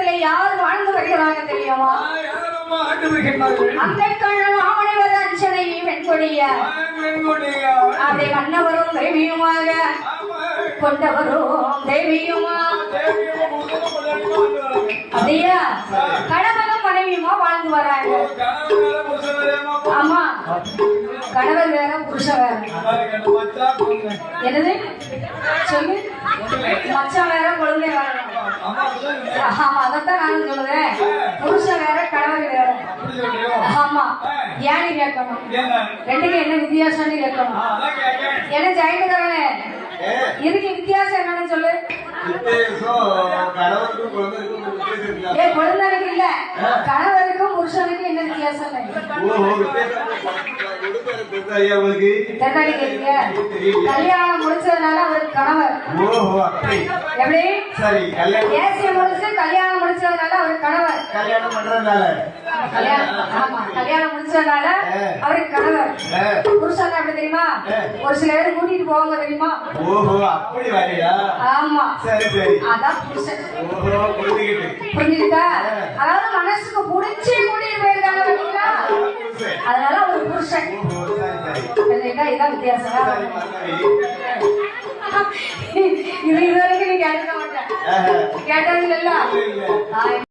உலகத்திலே யார் வாழ்ந்து வருகிறாங்க தெரியுமா? அந்த கண்ணன் மாமனிவர் அஞ்சனை வெண்கொடிய அதை மன்னவரும் தேவியுமாக கொண்டவரும் தேவியுமா அப்படியா கணவனும் மனைவியுமா வாழ்ந்து வராங்க. ஆமா, கணவர் வேற புருஷன் வேற. என்னது சொல்லு? மச்சான் வேற குழந்தை வேற. ஆமா, அதைத்தான் நானும் சொல்லுவேன். புருஷன் வேற கணவர் வேற. ஆமா, ஏன்னு கேட்கணும். ரெண்டுக்கும் என்ன வித்தியாசம்னு கேட்கணும். என்ன ஜெயிட்டு தானே இதுக்கு வித்தியாசம் என்னன்னு சொல்லு. குழந்தைக்கு இல்ல, கணவருக்கும் புருஷனுக்கும் என்ன வித்தியாசம்? கல்யாணம் முடிச்சதுனால அவருக்கு கணவர் எப்படி தேசிய முடிச்சு கல்யாணம் முடிச்சதுனால அவருக்கு கணவர். ஆமா, கல்யாணம் முடிச்சதுனால அவருக்கு கணவர். புருஷன் அப்படி தெரியுமா? ஒரு சில பேர் கூட்டிட்டு போவாங்க தெரியுமா? ஆமா, அதான் புருஷன். புரிஞ்சுக்கிட்டா? அதாவது மனசுக்கு புடிச்சு கூட்டிட்டு போயிருக்காங்க பாத்தீங்களா? அதனால ஒரு புருஷன். இதான் வித்தியாசம். இது வரைக்கும் நீங்க கேட்க மாட்டேன். கேட்டது இல்ல.